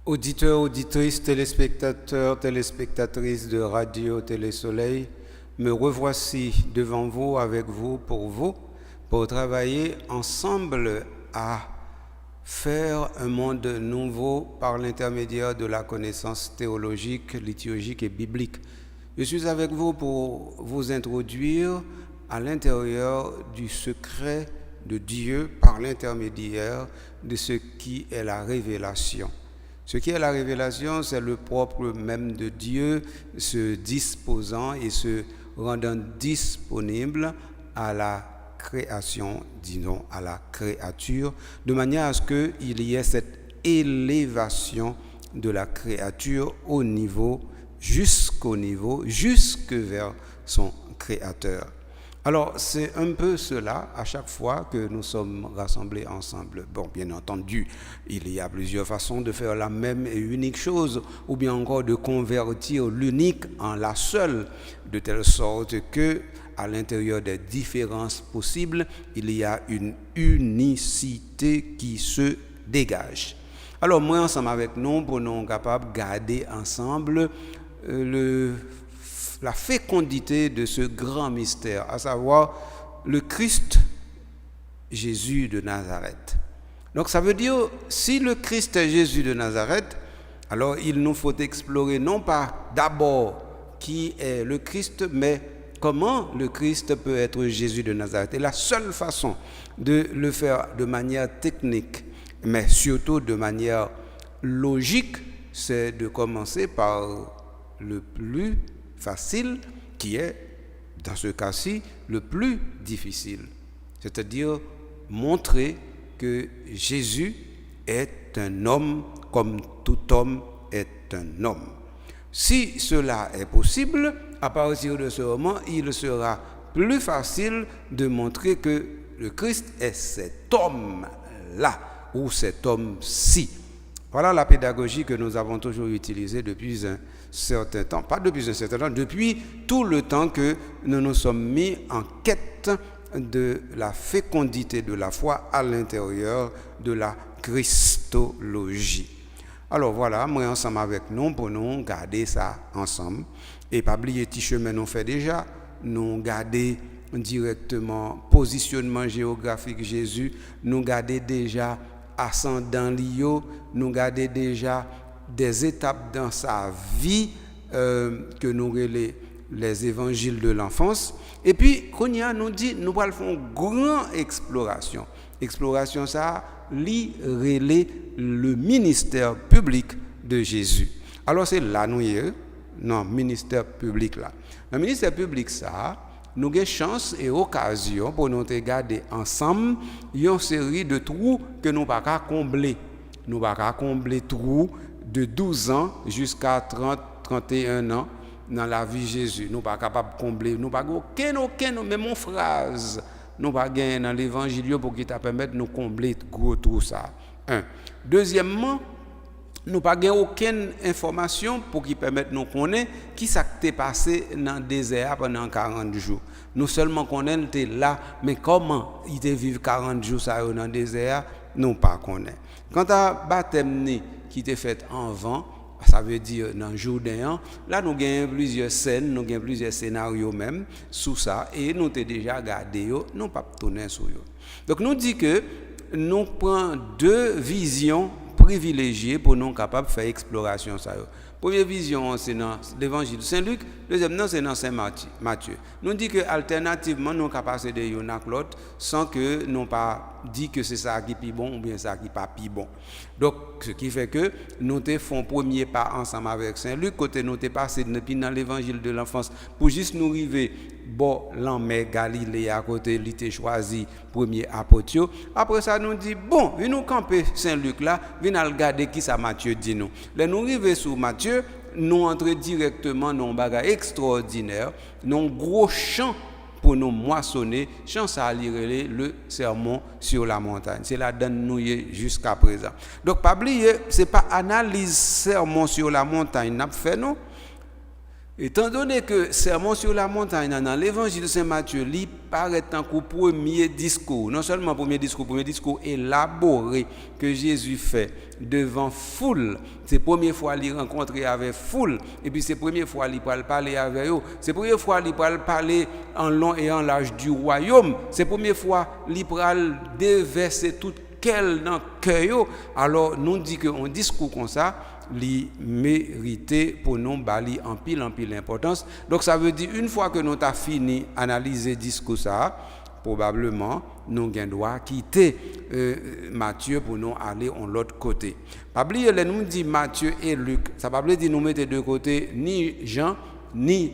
Auditeurs, auditrices, téléspectateurs, téléspectatrices de Radio Télé-Soleil, me revoici devant vous, avec vous, pour travailler ensemble à faire un monde nouveau par l'intermédiaire de la connaissance théologique, liturgique et biblique. Je suis avec vous pour vous introduire à l'intérieur du secret de Dieu par l'intermédiaire de ce qui est la révélation. Ce qui est la révélation, c'est le propre même de Dieu se disposant et se rendant disponible à la création, disons à la créature, de manière à ce qu'il y ait cette élévation de la créature jusque vers son créateur. Alors, c'est un peu cela à chaque fois que nous sommes rassemblés ensemble. Bon, bien entendu, il y a plusieurs façons de faire la même et unique chose, ou bien encore de convertir l'unique en la seule, de telle sorte que, à l'intérieur des différences possibles, il y a une unicité qui se dégage. Alors, moi, ensemble avec nous, pour nous capables de garder ensemble la fécondité de ce grand mystère, à savoir le Christ Jésus de Nazareth. Donc ça veut dire, si le Christ est Jésus de Nazareth, alors il nous faut explorer non pas d'abord qui est le Christ, mais comment le Christ peut être Jésus de Nazareth. Et la seule façon de le faire de manière technique, mais surtout de manière logique, c'est de commencer par le plus facile, qui est, dans ce cas-ci, le plus difficile. C'est-à-dire montrer que Jésus est un homme comme tout homme est un homme. Si cela est possible, à partir de ce moment, il sera plus facile de montrer que le Christ est cet homme-là, ou cet homme-ci. Voilà la pédagogie que nous avons toujours utilisée depuis un certain temps, pas depuis un certain temps, depuis tout le temps que nous nous sommes mis en quête de la fécondité de la foi à l'intérieur de la Christologie. Alors voilà, moi ensemble avec nous, pour nous garder ça ensemble, et pas oublier petit chemin nous fait déjà, nous garder directement positionnement géographique Jésus, nous garder déjà ascendant Lio, nous garder déjà des étapes dans sa vie que nous relais les évangiles de l'enfance. Et puis, Konya nous dit, nous allons faire une grande exploration. Exploration, ça, relais le ministère public de Jésus. Alors, c'est là, nous y est, non, ministère public là. Le ministère public, ça, nous avons chance et occasion pour nous regarder ensemble une série de trous que nous ne pouvons pas combler. Nous ne pouvons pas combler trous de 12 ans jusqu'à 30, 31 ans dans la vie de Jésus. Nous ne sommes pas capables de combler. Nous n'avons aucune même phrase. Nous n'avons pas dans l'évangile pour qui permettre de nous combler gros tout ça. Un. Deuxièmement, nous n'avons pas aucune information pour qui permettre de nous connaître qui s'est passé dans le désert pendant 40 jours. Nous seulement connaissons là, mais comment il était vivre 40 jours dans le désert, nous ne connaissons pas. Quant à baptême qui était fait en vent, ça veut dire dans le Jourdain, là nous avons plusieurs scènes, nous avons plusieurs scénarios même sous ça, et nous avons déjà gardé, nous n'avons pas tourné sur eux. Donc nous disons que nous prenons deux visions privilégiées pour nous capables de faire exploration. Première vision, c'est dans l'évangile de Saint-Luc. Deuxième, c'est dans Saint-Matthieu. Nous disons que alternativement, nous sommes capables de l'un à l'autre sans que nous pas dit que c'est ça qui est plus bon ou bien ça qui n'est pas plus bon. Donc, ce qui fait que nous faisons premier pas ensemble avec Saint-Luc, côté nous sommes passé dans l'évangile de l'enfance pour juste nous arriver l'enmer Galilée à côté, il était choisi premier apôtre. Après ça, nous dit bon, nous camper Saint-Luc là, venons regarder qui ça Matthieu dit nous. Là, nous arrivons sur Matthieu, nous entrons directement dans un bagage extraordinaire, dans un gros champ pour nous moissonner, champ ça a le sermon sur la montagne. C'est là dedans nous jusqu'à présent. Donc, pas oublier, c'est pas analyse sermon sur la montagne n'a fait non. Étant donné que Sermon sur la montagne dans l'évangile de Saint Matthieu, il paraît tant qu'au premier discours, non seulement premier discours élaboré que Jésus fait devant foule. C'est la première fois qu'il rencontre avec foule, et puis c'est la première fois qu'il parler avec eux. C'est la première fois qu'il parler en long et en large du royaume. C'est la première fois qu'il déverser tout quel dans le cœur. Alors nous dit qu'un discours comme ça, li mérité pour nous bali en pile importance. Donc ça veut dire une fois que nous avons fini analyser discours ça, probablement nous doit quitter Matthieu pour nous aller en l'autre côté. Pas oublier les nous dit Matthieu et Luc, ça pas veut dire nous mettre de côté ni Jean ni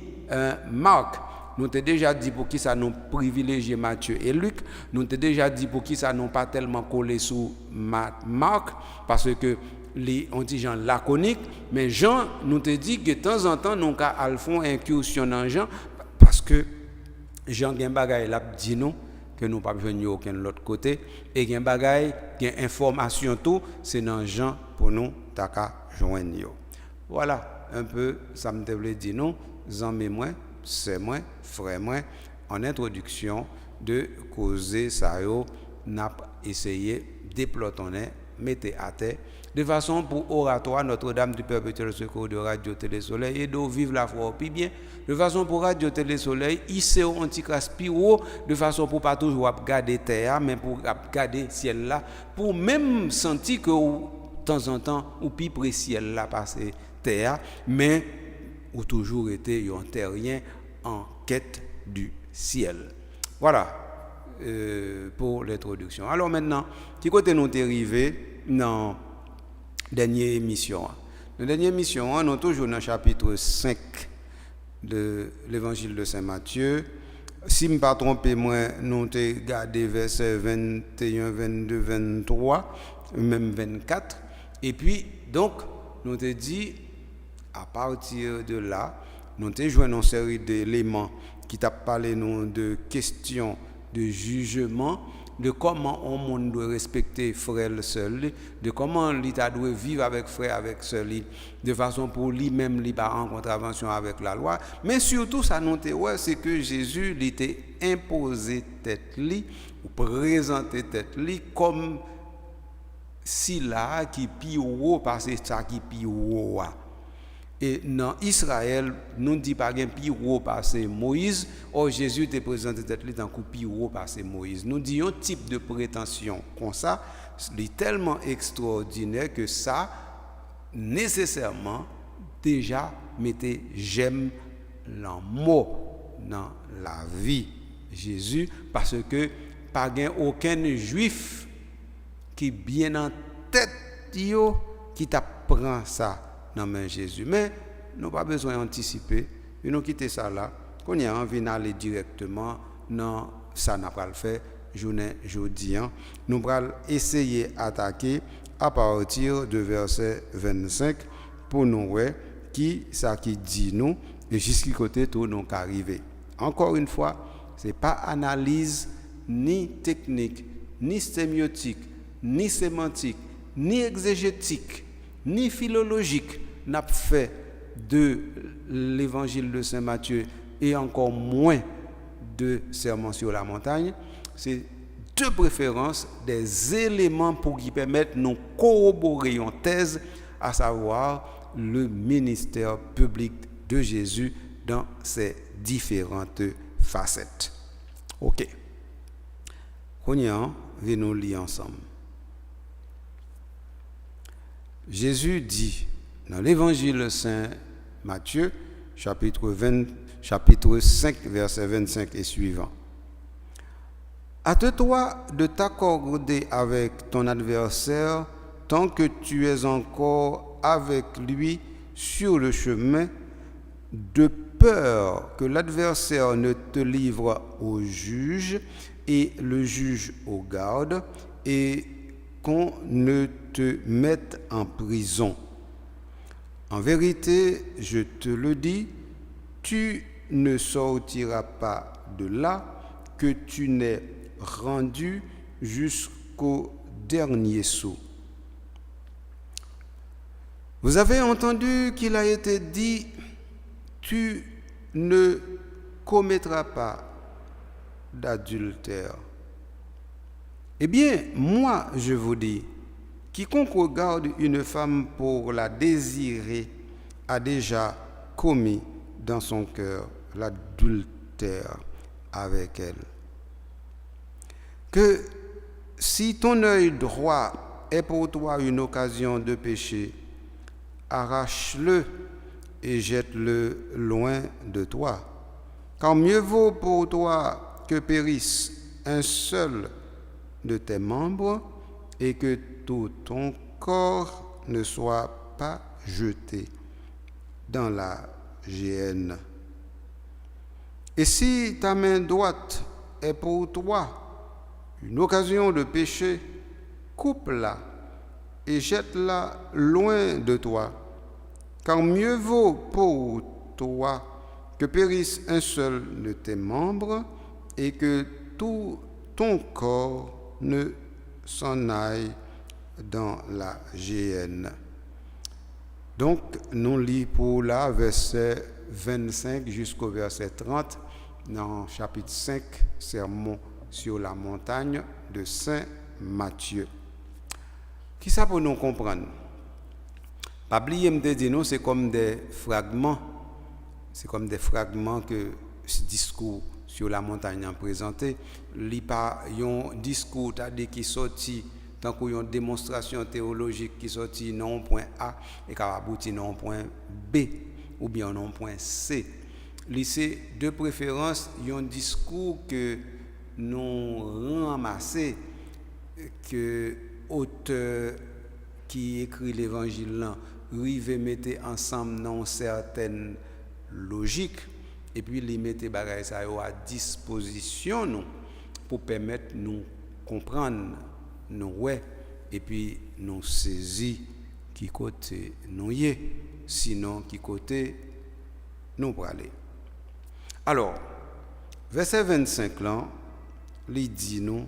Marc. Nous t'ai déjà dit pour qui ça nous privilégier Matthieu et Luc. Nous t'ai déjà dit pour qui ça nous pas tellement collé sous Marc parce que on dit Jean laconique, mais Jean nous te dit que de temps en temps nous allons faire incursion dans Jean parce que Jean gen bagay l'a dit nous que nous pas venir aucun autre côté et gen bagay gen information tout c'est dans Jean pour nous taka joindre yo. Voilà un peu ça me voulait dire nous amis moi c'est moi frère moi en introduction de causer ça yo n'a essayé déplotonner mettez à terre de façon pour oratoire Notre-Dame du Perpétuel Secours de Radio Télé Soleil et de vivre la foi puis bien de façon pour Radio Télé Soleil ici au anti-crasse piro de façon pour pas toujours regarder terre mais pour regarder ciel là pour même sentir que de temps en temps ou puis près ciel là passer terre mais ou toujours été un terrien en quête du ciel. Voilà pour l'introduction. Alors maintenant, qui côté nous est arrivé dans dernière émission. Dans dernière émission, nous sommes toujours dans le chapitre 5 de l'évangile de Saint Matthieu. Si je ne me pas trompé, moi, nous avons regardé versets 21, 22, 23, même 24. Et puis, donc, nous avons dit, à partir de là, nous avons joué une série d'éléments qui t'a parlé nous, de questions de jugement, de comment on monde doit respecter frère seul, de comment l'État doit vivre avec frère avec seul, de façon pour lui-même il pas en contravention avec la loi, mais surtout ça nous ouais, c'est que Jésus il était imposé tête li ou présenté tête li comme si là qui pi haut parce que ça qui pi haut. Et dans Israël, nous ne disons pas qu'il y a plus passé Moïse. Or, Jésus était présenté tête dans le plus haut passé Moïse. Nous disons un type de prétention comme ça, c'est tellement extraordinaire que ça, nécessairement, déjà, mettait j'aime l'amour dans la vie Jésus, parce que pas aucun juif qui bien en tête qui t'apprend ça. Non mais Jésus, mais nous pas besoin d'anticiper, nous quitter ça là, qu'on y a envie d'aller directement dans ça n'a pas le fait journée jeudi. Nous allons essayer d'attaquer à partir de verset 25 pour nous voir qui ça qui dit nous et jusqu'à côté tout nous arriver. Encore une fois, c'est pas analyse ni technique, ni sémiotique, ni sémantique, ni exégétique, ni philologique n'a fait de l'évangile de Saint Matthieu et encore moins de Sermon sur la montagne. C'est de préférence des éléments pour qui permettent de nous corroborer une thèse, à savoir le ministère public de Jésus dans ses différentes facettes. Ok. On y a, venons lire ensemble. Jésus dit dans l'évangile de Saint Matthieu, chapitre 5, verset 25 et suivant. Hâte-toi de t'accorder avec ton adversaire tant que tu es encore avec lui sur le chemin, de peur que l'adversaire ne te livre au juge et le juge au garde et qu'on ne te mette en prison. En vérité, je te le dis, tu ne sortiras pas de là que tu n'aies rendu jusqu'au dernier sou. Vous avez entendu qu'il a été dit, tu ne commettras pas d'adultère. Eh bien, moi, je vous dis, quiconque regarde une femme pour la désirer a déjà commis dans son cœur l'adultère avec elle. Que si ton œil droit est pour toi une occasion de pécher, arrache-le et jette-le loin de toi. Car mieux vaut pour toi que périsse un seul de tes membres et que tout ton corps ne soit pas jeté dans la géhenne. Et si ta main droite est pour toi une occasion de péché, coupe-la et jette-la loin de toi. Car mieux vaut pour toi que périsse un seul de tes membres et que tout ton corps ne s'en aille dans la géhenne. Donc, nous lisons pour là verset 25 jusqu'au verset 30 dans chapitre 5, Sermon sur la montagne de Saint Matthieu. Qui ça pour nous comprendre? Pas oublier me dire nous, c'est comme des fragments. C'est comme des fragments que ce discours sur la montagne a présenté. Il pas un discours qui sorti tant qu'une démonstration théologique qui sorti non point A et qui aboutit non point B ou bien non point C. C'est de préférence un discours que nous ramassons que auteur qui écrit l'évangile là rive mettre ensemble dans certaines logiques et puis les mettre bagaille ça à disposition nous pour permettre nous comprendre nous ouais et puis nous saisir qui côté nous y est sinon qui côté nous pour aller. Alors verset 25 là il dit nous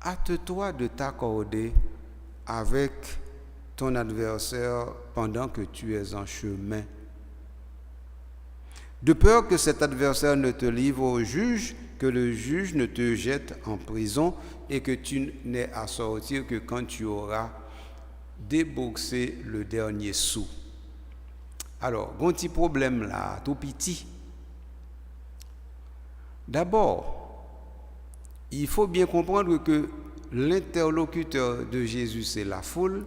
hâte-toi de t'accorder avec ton adversaire pendant que tu es en chemin, de peur que cet adversaire ne te livre au juge, que le juge ne te jette en prison et que tu n'aies à sortir que quand tu auras déboursé le dernier sou. Alors, un petit problème là, tout petit. D'abord, il faut bien comprendre que l'interlocuteur de Jésus, c'est la foule,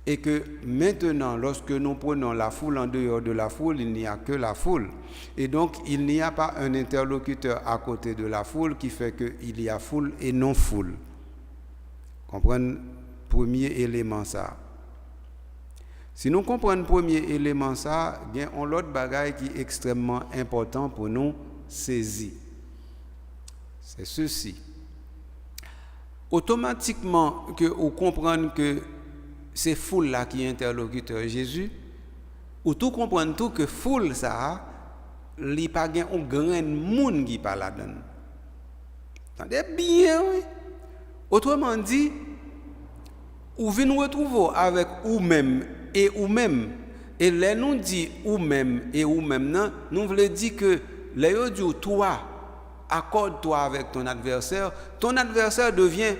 et que maintenant, lorsque nous prenons la foule en dehors de la foule, il n'y a que la foule. Et donc, il n'y a pas un interlocuteur à côté de la foule qui fait qu'il y a foule et non foule. Comprenez? Premier élément ça. Si nous comprenons le premier élément ça, bien, on l'autre bagaille qui est extrêmement important pour nous saisir. C'est ceci. Automatiquement, que vous comprenez que c'est foule là qui est interlocuteur Jésus, ou tout comprendre tout que foule ça, il n'y a pas un grand monde qui parle là-dedans. Attendez bien, oui. Autrement dit, ou venez nous retrouver avec ou-même et ou-même. Et là, nous dit ou-même et ou-même, nous voulons dire que là, nous dit toi, accorde-toi avec ton adversaire devient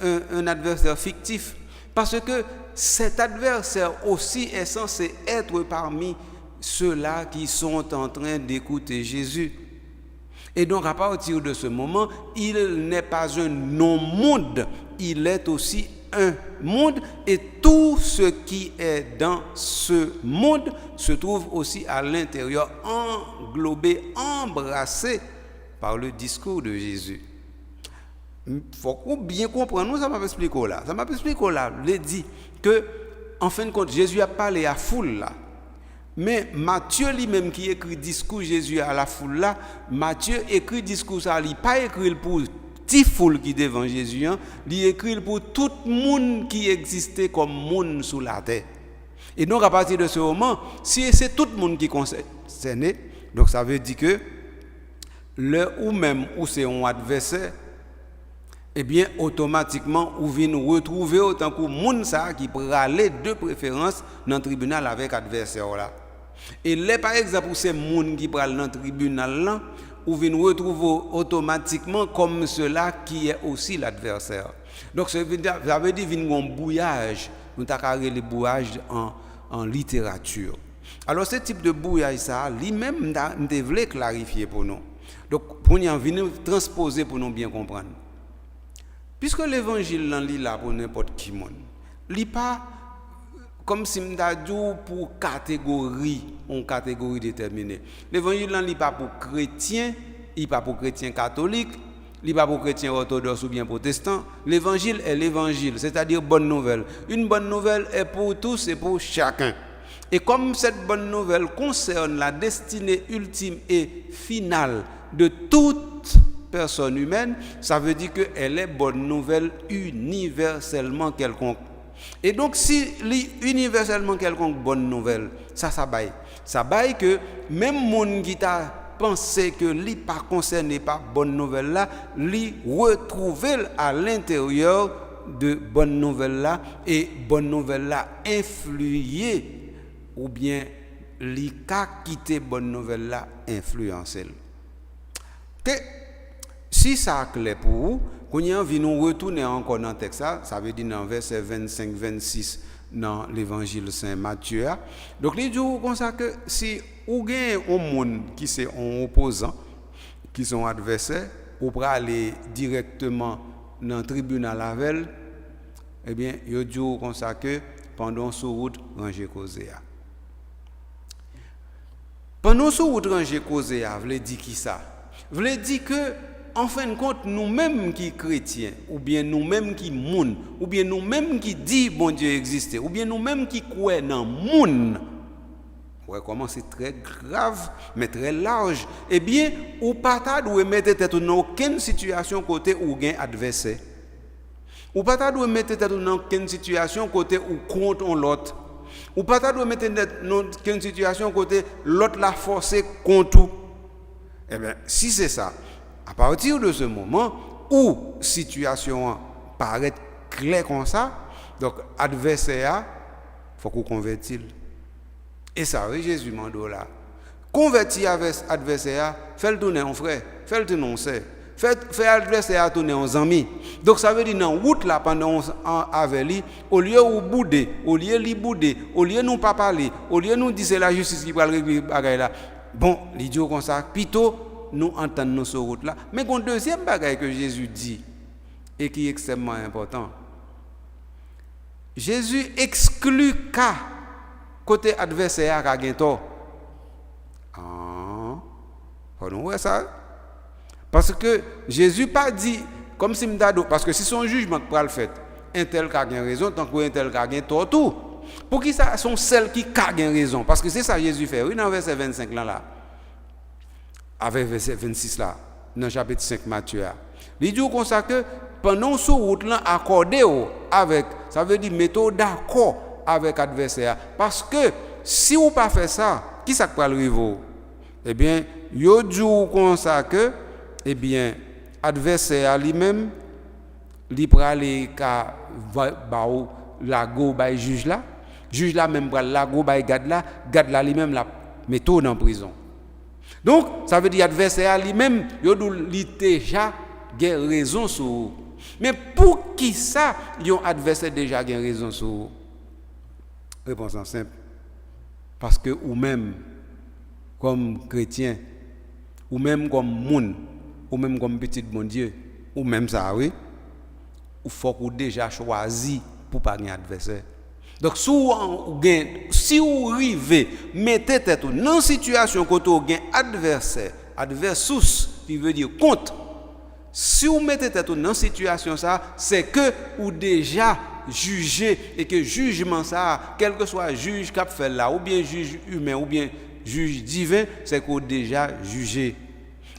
un adversaire fictif. Parce que cet adversaire aussi est censé être parmi ceux-là qui sont en train d'écouter Jésus. Et donc, à partir de ce moment, il n'est pas un non-monde, il est aussi un monde. Et tout ce qui est dans ce monde se trouve aussi à l'intérieur, englobé, embrassé par le discours de Jésus. Il faut bien comprendre, ça m'a expliqué là. Ça m'a expliqué là, il dit que, en fin de compte, Jésus a parlé à la foule là. Mais Matthieu lui-même qui écrit discours Jésus à la foule là, Matthieu écrit discours ça, il pas écrit pour petite foule qui devant Jésus, il écrit pour tout le monde qui existait comme monde sous la terre. Et donc à partir de ce moment, si c'est tout le monde qui est concerné, donc ça veut dire que le ou même où c'est un adversaire, eh bien, automatiquement, ou vient nous retrouver autant que monde ça qui peut aller de préférence dans le tribunal avec adversaire là. Et là, par exemple, pour ces gens qui prennent dans le tribunal, là, ou viennent retrouver automatiquement comme cela qui est aussi l'adversaire. Donc, ça veut dire qu'il y a un bouillage, nous avons le bouillage en littérature. Alors, ce type de bouillage, ça, lui-même, nous voulons clarifier pour nous. Donc, pour nous venir transposer pour nous bien comprendre. Puisque l'évangile là pour n'importe qui monde, il n'est pas comme si m'ta dit pour catégorie, une catégorie déterminée. L'évangile là n'est pas pour chrétiens, il n'est pas pour chrétiens catholiques, il n'est pas pour chrétiens orthodoxes ou bien protestants. L'évangile est l'évangile, c'est-à-dire bonne nouvelle. Une bonne nouvelle est pour tous et pour chacun. Et comme cette bonne nouvelle concerne la destinée ultime et finale de toute personne humaine, ça veut dire qu'elle est bonne nouvelle universellement quelconque. Et donc, si universellement quelconque bonne nouvelle, ça baille. Ça baille que même monde qui t'a pensé que li pas concerné par bonne nouvelle là, li retrouver à l'intérieur de bonne nouvelle là et bonne nouvelle là influer ou bien li ka quitter bonne nouvelle là influencer. Que si ça clair pour vous, quand nous retourner encore dans le texte, ça veut dire dans verset 25-26 dans l'évangile Saint Matthieu. Donc, il dit comme ça que si vous avez un monde qui est un opposant, qui sont adversaires, ou pour aller directement dans le tribunal avec, eh bien, il dit comme ça que pendant ce route, ranger causé. Pendant ce route, ranger causé, vous voulez dire qui ça? Vous voulez dire que en fin de compte, nous-mêmes qui chrétiens, ou bien nous-mêmes qui moun, ou bien nous-mêmes qui dit bon Dieu existe, ou bien nous-mêmes qui croient dans moun, ouais, comment c'est très grave, mais très large, eh bien, ou pas doit mettre tête dans aucune situation côté où gain adversaire. Ou pas doit mettre tête dans aucune situation côté où contre l'autre. Ou pas doit mettre tête dans aucune situation côté l'autre la forcer contre. Eh bien, si c'est ça, à partir de ce moment où situation paraît claire comme ça, donc adversaire, il faut qu'on convertisse. Et ça, oui, Jésus m'a dit là. Convertir avec adversaire, fais-le tourner en frère, fais-le tourner en sœur, fais adversaire tourner en ami. Donc ça veut dire dans route là pendant avec lui, au lieu où bouder, au lieu lui bouder, au lieu nous pas parler, au lieu nous dire c'est la justice qui va régler bagaille là. Bon, l'idiot comme ça, plutôt nous entendons sur route là. Mais un deuxième bagaille que Jésus dit et qui est extrêmement important. Jésus exclut qu'à côté adversaire à Gento. Faut nous voir ça. Parce que Jésus pas dit comme si m'dado parce que si son jugement pour le fait, un tel qui a raison tant qu'un tel qui a tort tout. Pour qui ça sont celles qui a raison parce que c'est ça Jésus fait. Oui dans verset 25 là. Avec verset 26 là, dans le chapitre 5 Matthieu. Il dit comme ça que pendant ce route là accordé avec, ça veut dire mettez d'accord avec l'adversaire. Parce que si vous pas fait ça, qui ça va arriver? Eh bien, yo dit comme ça que, eh bien, adversaire lui-même, il va aller la go by juge là même va la go by garde là lui-même la mettez en prison. Donc, ça veut dire adversaire lui-même, il a déjà raison sur vous. Mais pour qui ça, yon adversaire déjà raison sur vous? Réponse simple. Parce que ou même comme chrétien, ou même comme moun, ou même comme petit bon Dieu, ou même ça, oui, il faut qu'on déjà choisi pour pas gagner adversaire. Donc, si vous arrivez, mettez tête dans une situation où vous avez un adversaire, adversus, qui veut dire contre. Si vous mettez tête dans une situation, c'est que vous déjà jugé et que jugement, ça, quel que soit le juge qui a fait là, ou bien juge humain, ou bien juge divin, c'est que vous déjà jugé.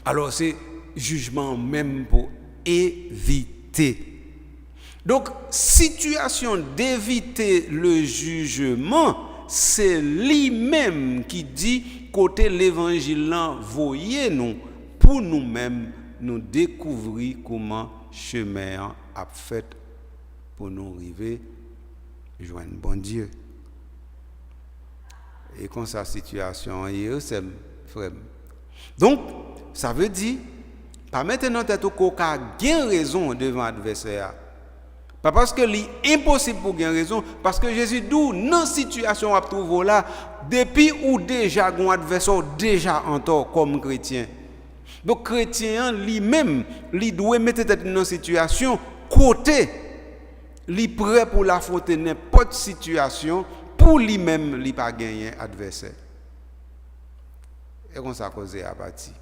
Alors, c'est jugement même pour éviter. Donc, situation d'éviter le jugement, c'est lui-même qui dit, côté l'évangile, voyez nous, pour nous-mêmes, nous découvrir comment chemin a fait pour nous arriver, joindre bon Dieu. et comme sa situation est, c'est frère. Donc, ça veut dire, pas maintenant tête au coca, gain raison devant l'adversaire. Pas parce que c'est impossible pour gagner raison, parce que Jésus dit, dans situation à trouver là, depuis ou déjà un adversaire déjà en tort comme chrétien. Donc chrétien lui-même, il doit mettre tête dans une situation côté, il est prêt pour l'affronter n'importe situation, pour lui-même, il pas gagner adversaire. Et comme ça cause à partir.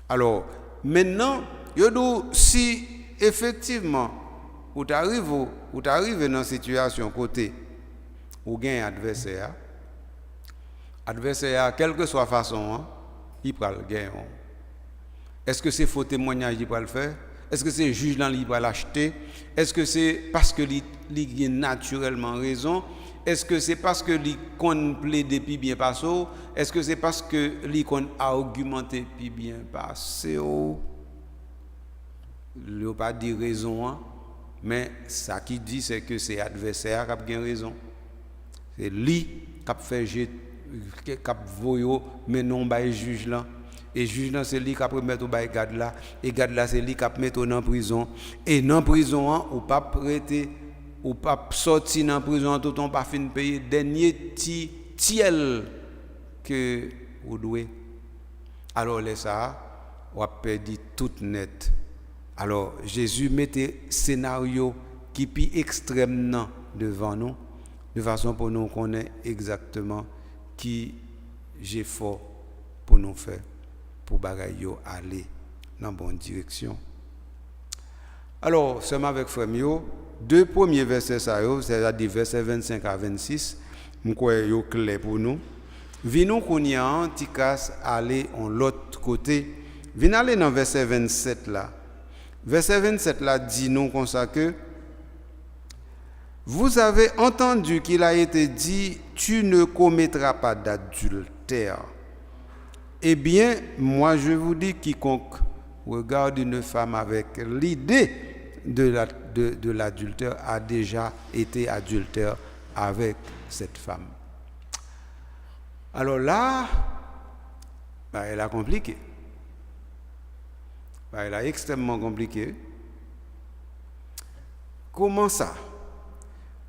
Alors, maintenant, si effectivement ou t'arrives dans une situation côté où gagne adversaire, quelle que soit la façon, il peut le gagner. Est-ce que c'est faux témoignage qu'il peut le faire? Est-ce que c'est le juge qui va l'acheter? Est-ce que c'est parce que il a naturellement raison? Est-ce que c'est parce que il plaide depuis bien passé? Est-ce que c'est parce que il argumenté depuis bien passé? Il n'a pas dit raison, mais ça qui dit c'est que c'est l'adversaire qui a bien raison. C'est lui qui a fait qui a voyé, mais non pas le juge là. Et juge là c'est lui qui a mettre au garde là, et garde là c'est lui qui a mettre en prison. Et dans prison ou pas prêter ou pas sortir dans prison tout on pas fin payer dernier petit tiel que vous devez. Alors là ça on a perdu tout net. Alors Jésus mettait scénario qui est extrêmement devant nous de façon pour nous connaître exactement qui j'ai fort pour nous faire pour bagaille aller dans la bonne direction. Alors seulement avec frère Mio, deux premiers versets c'est-à-dire versets 25 à 26, je crois yo clair pour nous. Vinou qu'on y a un petit casse aller en l'autre côté. Venez aller dans verset 27 là. Verset 27 là dit nous comme ça que vous avez entendu qu'il a été dit tu ne commettras pas d'adultère. Eh bien, moi je vous dis quiconque regarde une femme avec l'idée de l'adultère a déjà été adultère avec cette femme. Alors là, elle a compliqué. Elle a extrêmement compliqué. Comment ça?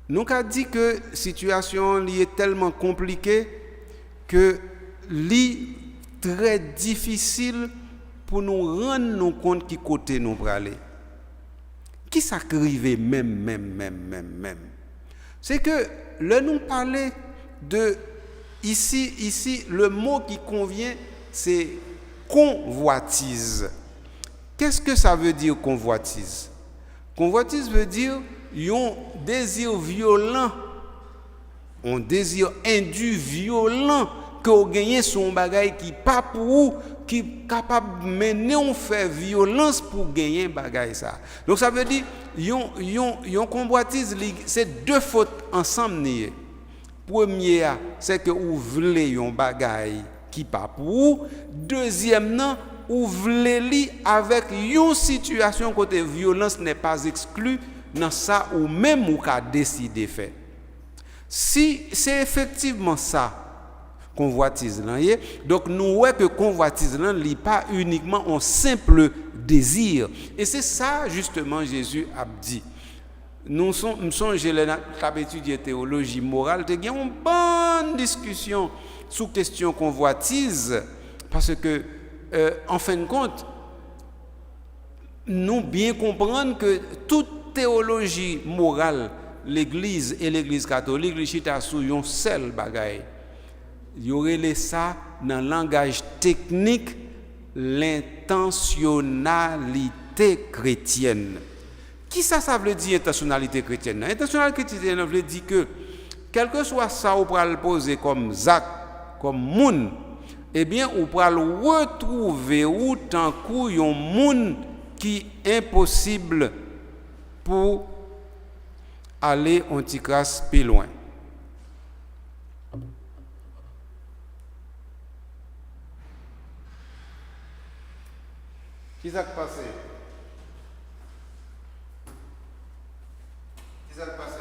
Nous avons dit que la situation est tellement compliquée que c'est très difficile pour nous rendre compte qui côté nous pour aller. Qui s'arrive même. C'est que là nous parler de ici le mot qui convient c'est convoitise. Qu'est-ce que ça veut dire convoitise? Convoitise veut dire un désir violent, un désir indu violent que vous gagnez son bagage qui pas pour vous, qui est capable de mener on faire violence pour gagner bagage ça. Donc ça veut dire yon convoitise c'est deux fautes ensemble. Première c'est que vous voulez un bagage qui pas pour vous. Deuxièmement ou voulez li avec une situation côté violence n'est pas exclue dans ça ou même ou qu'a décidé faire. Si c'est effectivement ça convoitise là, donc nous voyons que convoitise là n'est pas uniquement un simple désir et c'est ça justement Jésus a dit. Nous sommes étudié théologie morale, il y a une bonne discussion sur question convoitise parce que en fin de compte, nous bien comprendre que toute théologie morale, l'Église et l'Église catholique, les chita sous un seul bagaille. Il y aurait ça dans le langage technique, l'intentionnalité chrétienne. Qui ça veut dire intentionnalité chrétienne? Intentionnalité chrétienne veut dire que quel que soit ça, on peut le poser comme Zach, comme moun. Eh bien, on peut le retrouver ou tant qu'il y a un monde qui est impossible pour aller un petit crasse plus loin. Qu'est-ce qui s'est passé? Qu'est-ce qui s'est passé?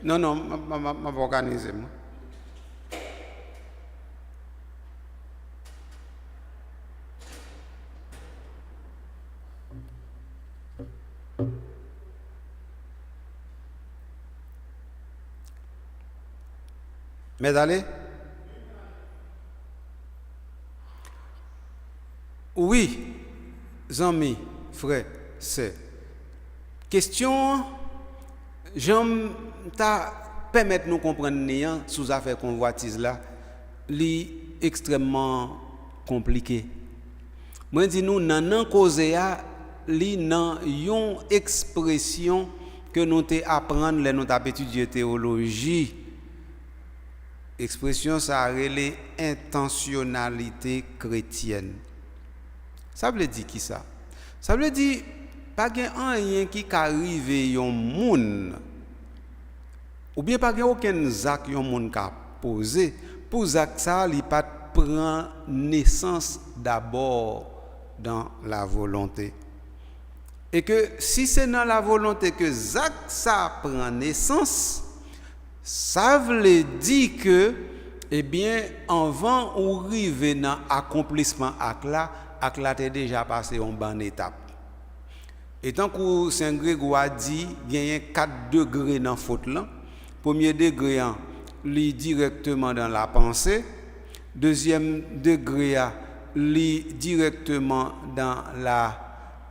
Non, non, je vais organiser. Mais allez? Oui, amis, frère, c'est. Question, j'aime permettre nous comprendre néant sous affaire convoitise là, li extrêmement compliqué. Moi dis nous nan cause ya li nan yon expression que nous te apprendre les nous t'a étudier théologie. Expression ça relè intentionnalité chrétienne. Ça veut dire qui ça? Ça veut dire pas gen rien qui arrive yon moun ou bien pas gen aucun zak yon moun ka poser pour zak ça li pas prend naissance d'abord dans la volonté. Et que si c'est dans la volonté que zak ça prend naissance, ça veut dire que eh bien avant ou arriver dans accomplissement acte là t'es déjà passé en bonne étape. Et tant que Saint Grégoire a dit, il y a 4 degrés dans la faute là. Premier degré, lit directement dans la pensée. Deuxième degré, lit directement dans la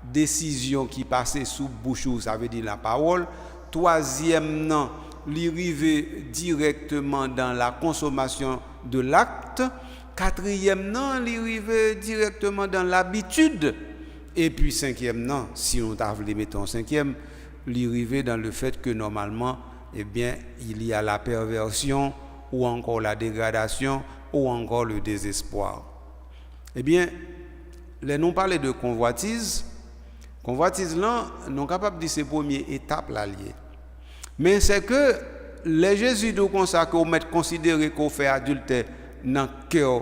décision qui passait sous bouche, ça veut dire la parole. Troisième, non, lit arrive directement dans la consommation de l'acte. Quatrième, non, lit arrive directement dans l'habitude. Et puis cinquième, non, si on t'a voulu mettre en cinquième, l'arriver dans le fait que normalement, eh bien, il y a la perversion ou encore la dégradation ou encore le désespoir. Eh bien, les nous parler de convoitise là, nous capables de dire ces premières étapes là liées. Mais c'est que les Jésus nous consacrent qu'on met considérer qu'on fait adultère dans le cœur,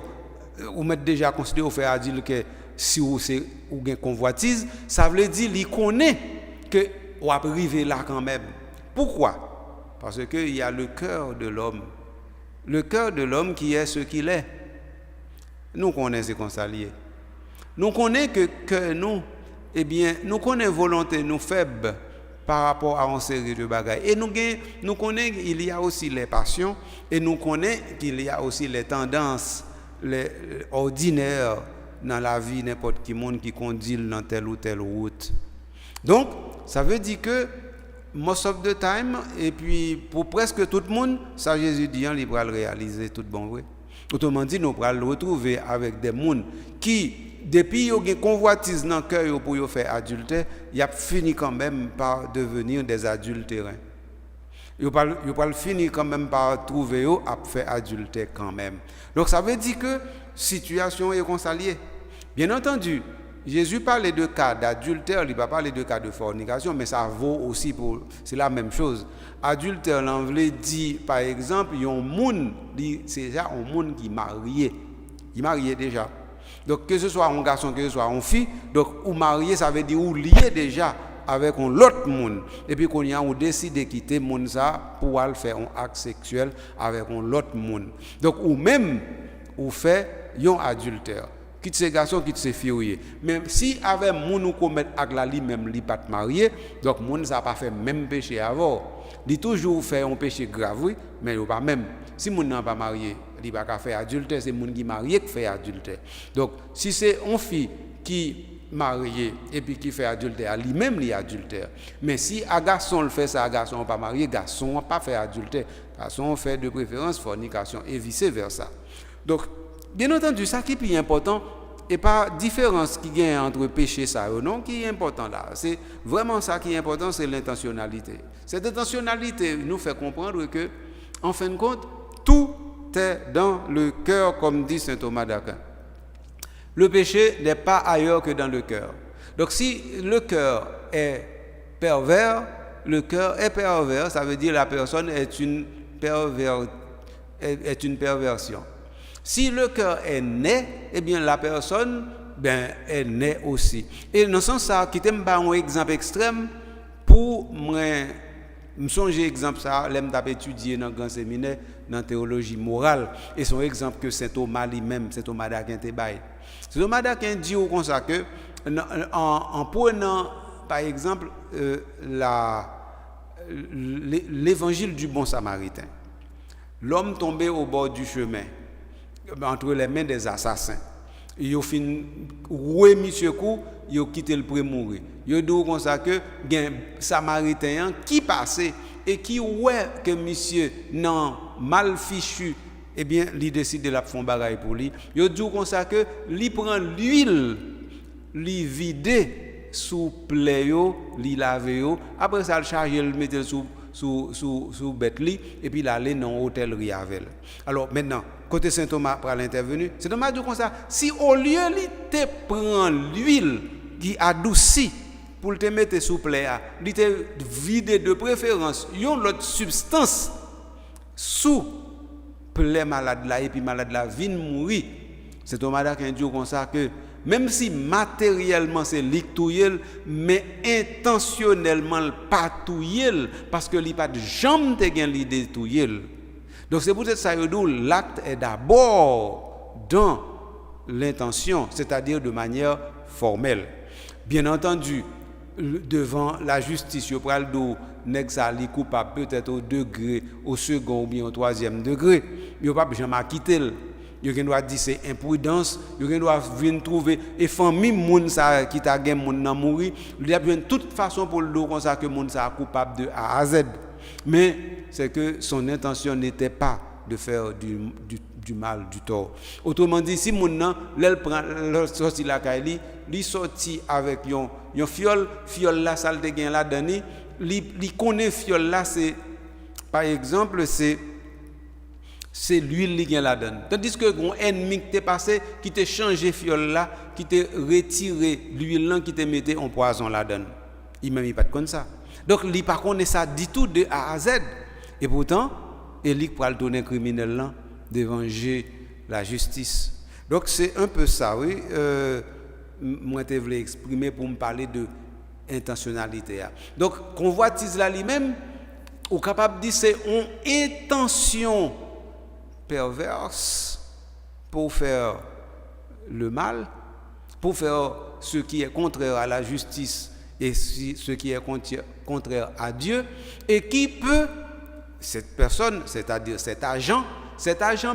ou met déjà considéré qu'on fait adultère si ou c'est ou gen convoitise, ça veut dire qu'il connaît que on va arriver là quand même. Pourquoi? Parce que il y a le cœur de l'homme. Le cœur de l'homme qui est ce qu'il est. Nous connaissons comme ça lié. Nous connaissons que nous, eh bien, nous connaissons volonté nous faibles par rapport à une série de bagages. Et nous connaissons qu'il y a aussi les passions et nous connaissons qu'il y a aussi les tendances les ordinaires dans la vie n'importe qui monde qui conduit dans telle ou telle route. Donc, ça veut dire que most of the time et puis pour presque tout le monde, ça Jésus dit il va le réaliser tout bon vrai. Autrement dit, nous pourrons le retrouver avec des gens qui depuis qu'ils ont une convoitise dans le cœur pour faire adultère, ils ont fini quand même par devenir des adultérins. Ils ont fini quand même par trouver à faire adultère quand même. Donc ça veut dire que situation est consaliée. Bien entendu, Jésus parlait de cas d'adultère, il ne va pas parler de cas de fornication, mais ça vaut aussi pour... C'est la même chose. Adultère, l'anglais dit, par exemple, il y a un monde, c'est déjà un monde qui est marié. Il est marié déjà. Donc que ce soit un garçon, que ce soit une fille, donc ou marié, ça veut dire ou lié déjà avec un autre monde. Et puis qu'on y a on décide de quitter le monde ça pour aller faire un acte sexuel avec un autre monde. Donc ou même ou fait un adultère. Quitte ces garçons, quitte ces filles. Même si avec moun ou commet acte là lui-même li pas marié, donc moun ça pas fait même péché avant. Il toujours fait un péché grave oui, mais il pas même. Si moun n'a pas marié, il pas faire adultère, c'est moun qui marié qui fait adultère. Donc si c'est une fille qui marié et puis qui fait adultère, lui-même il est adultère. Mais si un garçon le fait ça, un garçon pas marié, garçon pas fait adultère, garçon fait de préférence fornication et vice versa. Donc bien entendu, ça qui est plus important et pas différence qui y a entre péché ça ou non qui est important là. C'est vraiment ça qui est important, c'est l'intentionnalité. Cette intentionnalité nous fait comprendre que en fin de compte, tout est dans le cœur comme dit saint Thomas d'Aquin. Le péché n'est pas ailleurs que dans le cœur. Donc si le cœur est pervers, ça veut dire la personne est une perversion. Si le cœur est né, eh bien la personne est née aussi. Et dans ce sens, ça, qui t'aime un exemple extrême pour moi me songe exemple ça, l'aime d'ap étudier dans grand séminaire dans théologie morale et son exemple que Saint Thomas lui-même, Saint Thomas d'Aquin te bail. Saint Thomas d'Aquin dit comme ça que en prenant par exemple l'évangile du bon samaritain. L'homme tombé au bord du chemin entre les mains des assassins. Il a fin roué monsieur coup, il a quitté le pré mourir. Il a dit comme ça que un samaritain qui passait et qui ouais que monsieur non mal fichu, eh bien il décide de la faire bagaille pour lui. Il a dit comme ça que il prend l'huile, il vide sous plaie yo, li lave yo, après ça le charger le mettre sous bête li et puis l'aller dans hôtel Riavel. Alors maintenant côté Saint Thomas pour l'intervenu, c'est Thomas dit comme ça, si au lieu li te prend l'huile qui adoucit pour te mettre sous plaie, li te vide de préférence yon l'autre substance sous plaie malade là et puis malade là vient mourir. C'est Thomas qui dit comme ça que même si matériellement c'est lictouyel, mais intentionnellement pas touyel parce que li pas de jambe te gen l'idée touyel. Donc c'est pour ça que l'acte est d'abord dans l'intention, c'est-à-dire de manière formelle. Bien entendu, devant la justice, il pral do nèg ça li coupable peut-être au degré, au second ou bien au troisième degré, il pas jamais quitter. Yo gen doit dire c'est imprudence, yo gen doit venir trouver et famille moun ça qui t'a gen moun nan mourir, il y a besoin de toute façon pour le comme ça que moun ça coupable de A à Z. Mais c'est que son intention n'était pas de faire du mal, du tort. Autrement dit, si moun nan l'elle prend sorti la kaili, li sorti avec yon fiole là ça le gen là dani, li connaît fiole là c'est par exemple c'est l'huile qui vient là-dedans. Tandis que un ennemi qui t'est passé, qui t'a changé fiole là, qui t'a retiré l'huile là, qui t'a mis en poison là-dedans. Il même pas comme ça. Donc il pas connaît ça du tout de A à Z. Et pourtant, il pour le donner criminel là de venger la justice. Donc c'est un peu ça, oui. Moi je voulais exprimer pour me parler de intentionnalité. Donc convoitise là lui-même, ou capable de dire c'est une intention perverse pour faire le mal, pour faire ce qui est contraire à la justice et ce qui est contraire à Dieu, et qui peut, cette personne, c'est-à-dire cet agent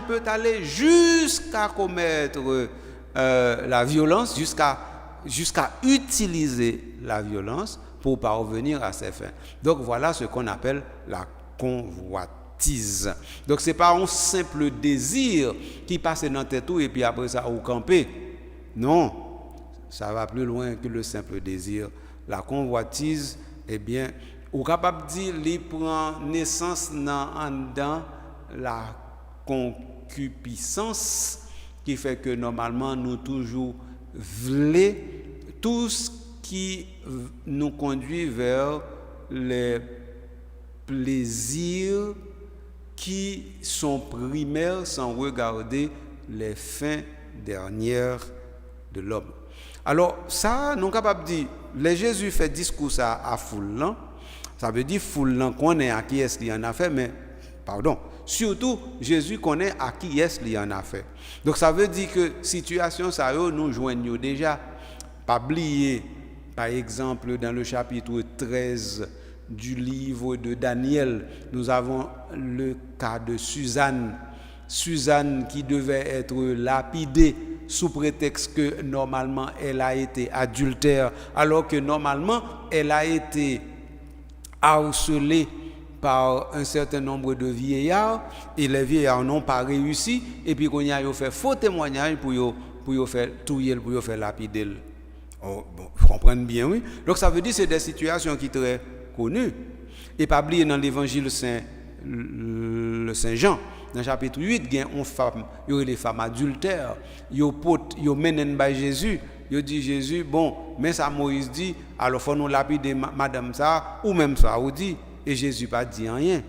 peut aller jusqu'à commettre la violence, jusqu'à utiliser la violence pour parvenir à ses fins. Donc voilà ce qu'on appelle la convoitise. Donc c'est pas un simple désir qui passe dans tête et puis après ça au camper. Non, ça va plus loin que le simple désir. La convoitise, eh bien, ou capable dire, il prend naissance dans la concupiscence qui fait que normalement nous toujours voulons tout ce qui nous conduit vers les plaisirs qui sont primaires sans regarder les fins dernières de l'homme. Alors ça, nous sommes capables de dire, les Jésus fait discours ça à foule là, ça veut dire foule là connaît à qui est-ce qu'il en a fait, mais pardon, surtout Jésus connaît à qui est-ce qu'il en a fait. Donc ça veut dire que situation ça nous joignons déjà. Pas oublier, par exemple, dans le chapitre 13 du livre de Daniel, nous avons le cas de Suzanne. Suzanne qui devait être lapidée sous prétexte que normalement elle a été adultère, alors que normalement elle a été harcelée par un certain nombre de vieillards et les vieillards n'ont pas réussi et puis qu'on y a fait faux témoignage pour faire touiller, pour faire lapider. Oh, bon, vous comprenez bien, oui. Donc ça veut dire que c'est des situations qui sont très connues. Et pas oublier dans l'évangile Saint Jean, dans le chapitre 8, il y a une femme, il y a des femmes adultères, il y a mènent par Jésus, il dit Jésus, bon, mais ça Moïse dit, alors il faut nous lapider madame ça, ou même ça, ou dit, et Jésus pas dit rien.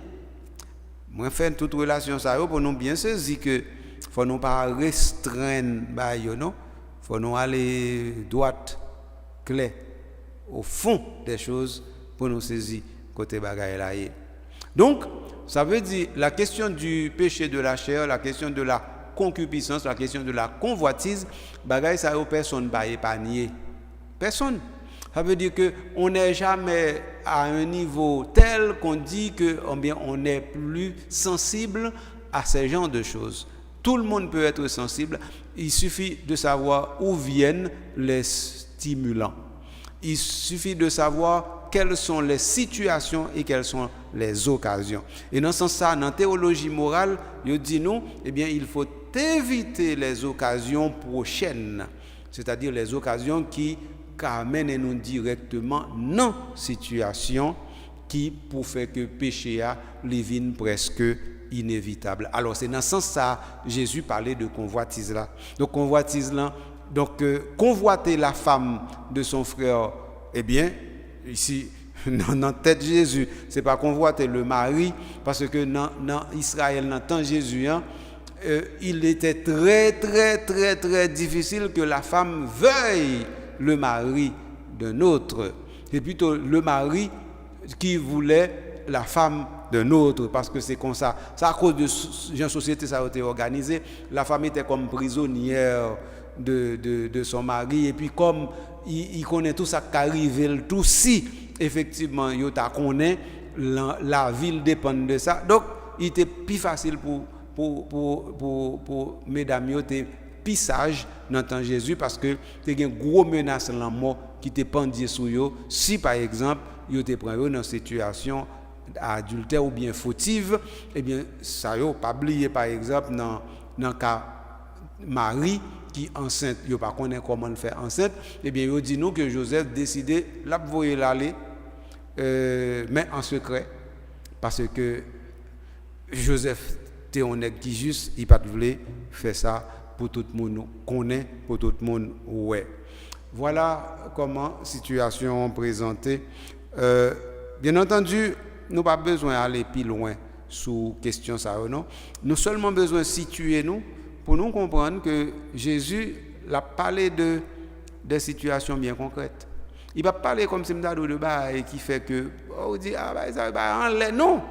Moi, faire toute relation ça pour nous bien saisir que faut nous pas restreindre, non? Faut nous aller droite, clair, au fond des choses pour nous saisir côté bagaille là. Donc, ça veut dire la question du péché de la chair, la question de la concupiscence, la question de la convoitise, bagaille ça personne pas épargné. Personne. Ça veut dire que on n'est jamais à un niveau tel qu'on dit que on est plus sensible à ce genre de choses. Tout le monde peut être sensible, il suffit de savoir où viennent les stimulants. Il suffit de savoir quelles sont les situations et quelles sont les occasions. Et dans ce sens-là, dans la théologie morale, il dit nous, il faut éviter les occasions prochaines, c'est-à-dire les occasions qui amènent nous directement dans la situation qui pour faire que le péché devienne presque inévitable. Alors c'est dans ce sens-là Jésus parlait de convoitise là. Donc convoitise là, convoiter la femme de son frère, ici dans la tête de Jésus, c'est pas convoiter le mari, parce que dans Israël, dans le temps de Jésus, il était très très très très difficile que la femme veuille le mari d'un autre. C'est plutôt le mari qui voulait la femme d'un autre, parce que c'est comme ça. C'est à cause de la société, ça a été organisé. La femme était comme prisonnière de son mari, et puis comme il connaît tout ça qui arrive, tout si effectivement il connaît, la ville dépend de ça. Donc il était plus facile pour mesdames yote pissage dans le temps de Jésus, parce que il y a une grosse menace de la mort qui te pendait sur eux si par exemple ils te prennent dans une situation adultère ou bien fautive. Ça yo pas oublier par exemple dans cas Marie qui enceinte, yo pas connaît comment faire enceinte, yo dit nous que Joseph décidé la voyer l'aller mais en secret, parce que Joseph était un nèg qui juste il pas voulait faire ça pour tout le monde connaît, pour tout le monde ouais. Voilà comment situation présentée. Bien entendu, nous pas besoin d'aller plus loin sur question ça non. Nous seulement besoin de situer nous pour nous comprendre que Jésus a parlé de des situations bien concrètes. Il va parler comme si m'dado de bail qui fait que on dit ça non.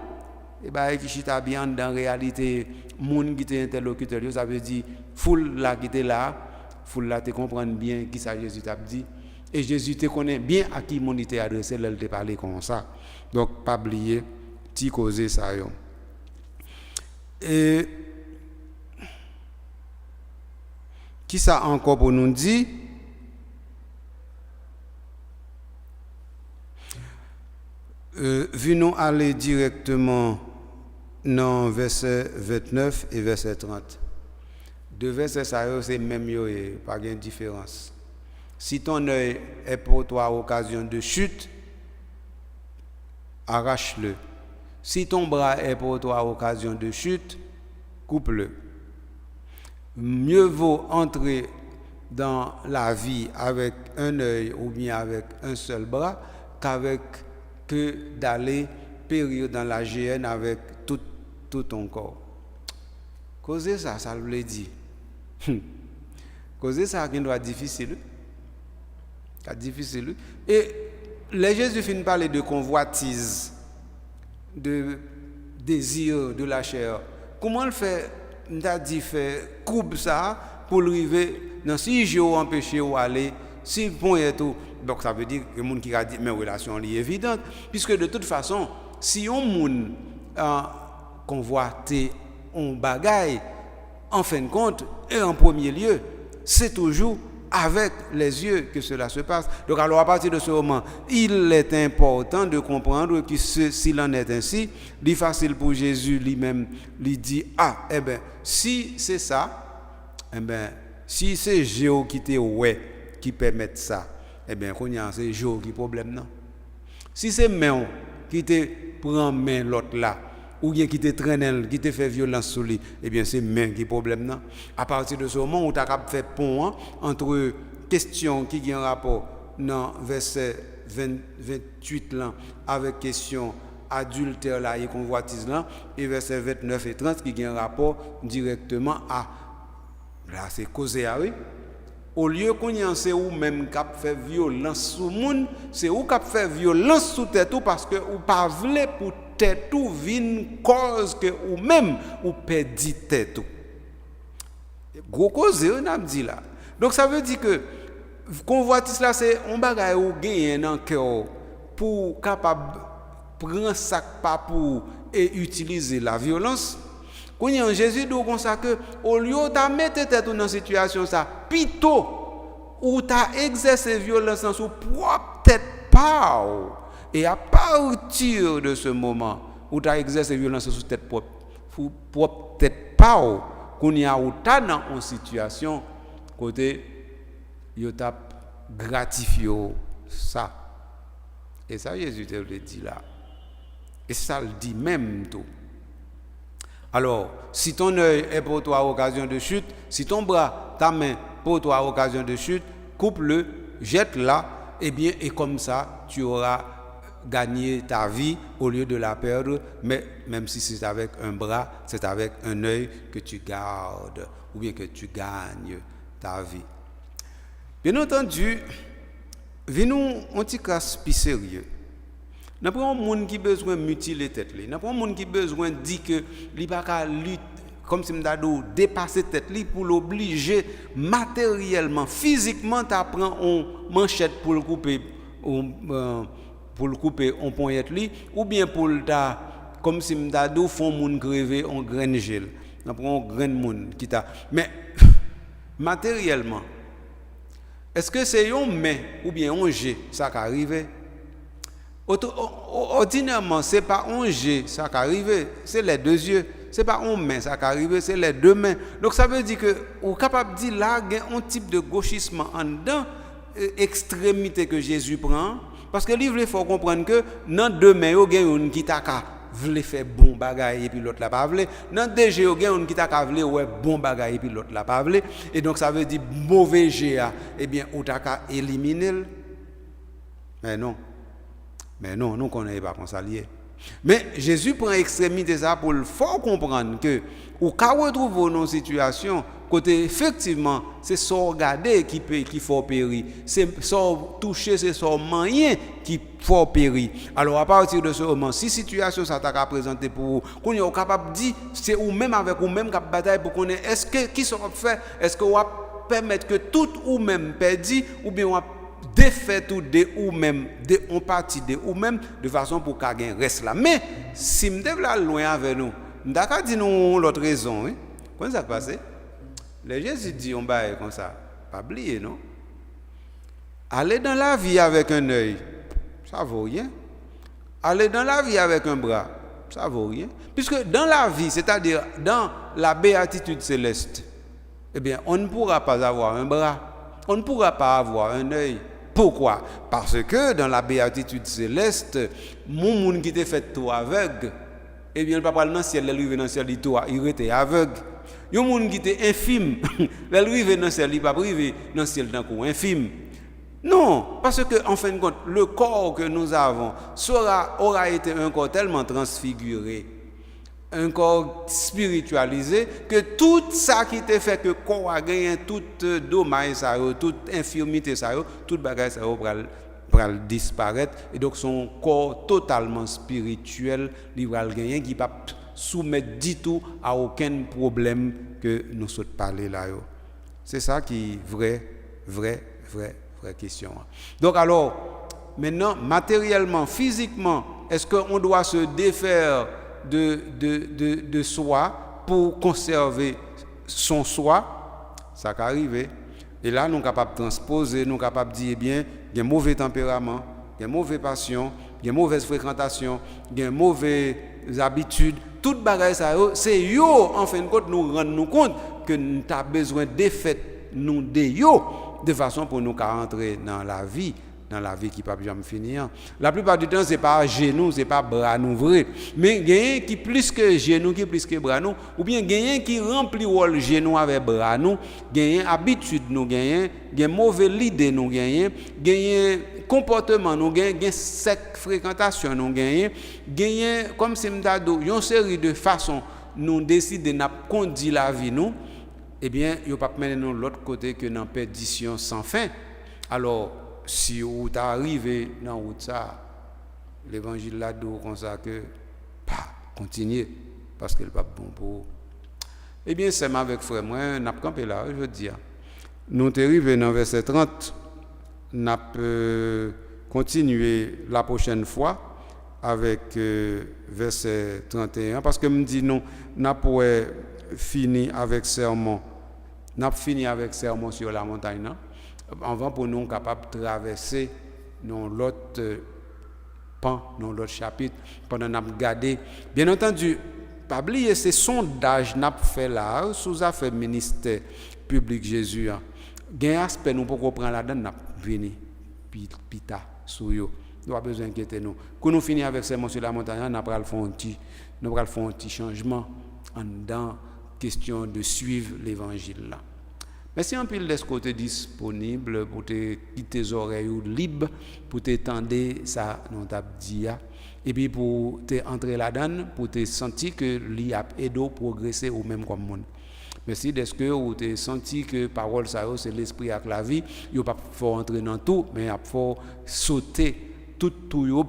Et bail qui chita bien dans réalité monde qui était interlocuteur, ça veut dire foule là qui était là, foule là te comprendre bien qui ça Jésus t'a dit. Et Jésus te connaît bien à qui mon était adressé, elle te parler comme ça. Donc pas oublier ti causer ça yo. Et qui ça encore pour nous dire? Venons aller directement dans verset 29 et verset 30. Deux versets ça c'est même yo et pas de différence. Si ton œil est pour toi occasion de chute, arrache-le. Si ton bras est pour toi occasion de chute, coupe-le. Mieux vaut entrer dans la vie avec un œil ou bien avec un seul bras que d'aller périr dans la géhenne avec tout ton corps. Causer ça, ça veut dire. Causer ça qui doit être difficile. Difficile. Et les Jésus finit parler de convoitise, de désir de la chair. Comment le fait, n'a dit fait coupe ça pour arriver dans si je empêché ou aller, si bon et tout. Donc ça veut dire que le monde qui a dit mais relation est évidente, puisque de toute façon, si on monde convoité on bagaille, en fin de compte et en premier lieu, c'est toujours avec les yeux que cela se passe. Donc alors à partir de ce moment, il est important de comprendre que s'il en est ainsi, il est facile pour Jésus lui-même, lui dit si c'est ça, si c'est Jéhovah qui te qui permet ça, c'est Jéhovah qui problème non. Si c'est main qui te prend main l'autre là, ou bien qui te traîne, qui te fait violence sur lui, c'est main qui problème non. À partir de ce moment où tu as fait pont entre question qui a un rapport dans verset 28 là avec question adultère là et convoitise là, et verset 29 et 30 qui a un rapport directement à là c'est causé oui. Au lieu qu'on y en c'est ou même qui fait violence sur monde, c'est ou qui fait violence sur tête ou parce que ou pas voulez pour tête ou vine cause que ou même ou perdit tête ou. Gros cause on a dit là. Donc ça veut dire que convoitise là c'est on bagaille ou gagner dans cœur pour capable prendre sac pas pour et utiliser la violence. Quand il y a Jésus dit comme ça que au lieu de mettre tête dans situation ça plutôt ou t'as exercé violence dans son propre tête pas et à partir de ce moment où t'as exercé violence sur tête propre tête pas qu'on y a ou t'as dans une situation côté yo t'a gratifié ça et ça Jésus te le dit là et ça le dit même tout. Alors, si ton œil est pour toi occasion de chute, si ton bras, ta main pour toi occasion de chute, coupe-le, jette-la, et bien, et comme ça, tu auras gagné ta vie au lieu de la perdre, mais même si c'est avec un bras, c'est avec un œil que tu gardes, ou bien que tu gagnes ta vie. Bien entendu, venons un petit cas plus sérieux. N'a pas un monde qui besoin mutiler tête li. N'a pas un monde qui besoin dire que li pas ka lutte comme si m'da do dépasser tête li pour l'obliger matériellement, physiquement t'a prend on manchette pour le couper on poignette li ou bien pour ta comme si m'da do font monde crever on graine gel. N'a pas un grain monde qui t'a mais matériellement est-ce que c'est un main ou bien un jet ça qui arrive? Ordinairement, ce n'est pas un jet, ça qui arrive, c'est les deux yeux. Ce n'est pas une main, ça qui arrive, c'est les deux mains. Donc ça veut dire que vous êtes capable de dire là, il y a un type de gauchisme en dedans, extrémité que Jésus prend. Parce que il faut comprendre que dans deux mains, il y a une qui t'a voulu faire bon bagaille et puis l'autre l'a pas voulu. Dans deux jets, il y a une qui t'a voulu ouais bon bagaille et puis l'autre l'a pas voulu. Et donc ça veut dire mauvais jet, eh bien, on t'a éliminer. Mais non. Mais non, nous ne connaissons pas comme ça lié. Mais Jésus prend extrémité ça pour le faire comprendre que ou quand on retrouve nos situations côté effectivement c'est sans regarder qui faut périr, c'est sans toucher, c'est sans manier qui faut périr. Alors à partir de ce moment, si situation ça t'a présenté pour vous, qu'on est capable de dire c'est ou même avec ou même cap bataille pour qu'on est ce que qui sont fait, est-ce que on va permettre que tout ou même perdu ou bien on défait tout de ou même de on partie de ou même de façon pour qu'à gain reste là mais si me devait là loin avec nous d'accord dit nous l'autre raison hein comment ça passe les Jésus dit on bail comme ça pas oublier non aller dans la vie avec un œil ça vaut rien aller dans la vie avec un bras ça vaut rien puisque dans la vie c'est-à-dire dans la béatitude céleste eh bien on ne pourra pas avoir un bras on ne pourra pas avoir un œil. Pourquoi? Parce que dans la béatitude céleste, mon monde qui était fait tout aveugle, eh bien, le papa dans le ciel, il arrive dans le ciel, il était aveugle. Il y a un monde qui était infime, il arrive dans le ciel, il pas arrivé dans le ciel d'un coup infime. Non, parce que en fin de compte, le corps que nous avons aura été un corps tellement transfiguré, un corps spiritualisé, que tout ça qui te fait que le corps a gagné toute dommage, toute infirmité, toute bagage, ça va disparaître. Et donc son corps totalement spirituel, il va gagner, qui ne va pas soumettre du tout à aucun problème que nous sommes parlé là. C'est ça qui est vraie question. Donc alors, maintenant, matériellement, physiquement, est-ce qu'on doit se défaire de soi pour conserver son soi? Ça qui arrive. Et là, nous sommes capables de transposer, nous sommes capables de dire, eh bien, il y a un mauvais tempérament, il y a une mauvaise passion, il y a une mauvaise fréquentation, il y a une mauvaise habitude. Toute bagage ça, c'est yo, en fin de compte, nous rendre compte que nous avons besoin de fait nous de yo, de façon pour nous rentrer dans la vie qui ne peut jamais finir. La plupart du temps, ce n'est pas genou, ce n'est pas bras nous vrai. Mais il y a qui plus que genou, qui plus que bras nous, ou bien il y a qui remplit le genou avec bras nous, il y a habitude nous, il y a mauvais idée nous, il y a comportement nous, il y a sec fréquentation nous, il y a comme si nous avons une série de façons nous décider de conduire la vie nous. eh bien, il ne pas mener nous l'autre côté que dans perdition sans fin. Alors, si vous arrivez dans route ça, l'évangile là d'où comme ça que pas continuer parce que le pas bon pour. Eh bien, c'est avec frère moi, n'a campé là, je veux dire. Nous sommes arrivés dans verset 30, n'a continuer la prochaine fois avec verset 31 parce que me dit non, n'a pas fini avec sermon. N'a fini avec sermon sur la montagne non? Avant pour nous capables de traverser dans l'autre pan, dans l'autre chapitre pendant n'a regarder. Bien entendu, pas oublier ces sondages n'a fait là sous affaire ministère public Jésus. Gain aspect nous pour comprendre là-dedans n'a venir pita sur yo. Nous pas besoin d'inquiéter nous. Quand nous finissons avec sermon sur la montagne, nous allons faire un petit changement en dans question de suivre l'évangile là. Mais si un pile de ce côté disponible pour te quitter les oreilles libres, pour te tendre ça nous t'a dit et puis pour te entrer là-dedans, pour te sentir que l'IA aide à progresser au même comme monde. Mais si est-ce que vous te senti que parole ça c'est l'esprit avec la vie, il pas faut entrer dans tout, mais il faut sauter tout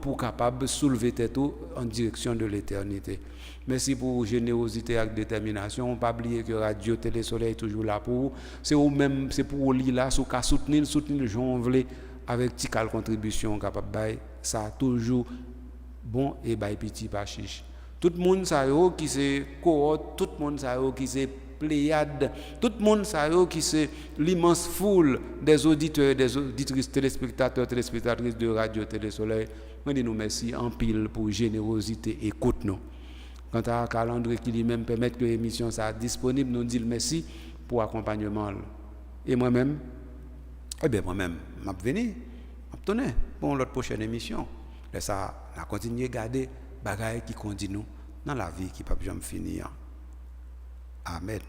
pour capable soulever tête en direction de l'éternité. Merci pour générosité et détermination. Pas oublier que Radio Télé Soleil est toujours là pour vous. C'est vous même, c'est pour vous là, sous qu'à soutenir le gens veulent avec petite contribution capable bail, ça toujours bon et bail petit pas chiche. Tout le monde ça qui c'est cohorte, tout le monde ça qui c'est Pléiade, tout le monde ça qui c'est l'immense foule des auditeurs, des auditrices, téléspectateurs, téléspectatrices de Radio Télé Soleil. On dit nous merci en pile pour générosité, écoute nous. Quant à un calendrier qui lui-même permet que l'émission soit disponible, nous disons merci pour l'accompagnement. Et moi-même, je vais venir, je vais pour l'autre prochaine émission. Et ça, on continue à garder les bagages qui continuent dans la vie qui ne peut jamais finir. Amen.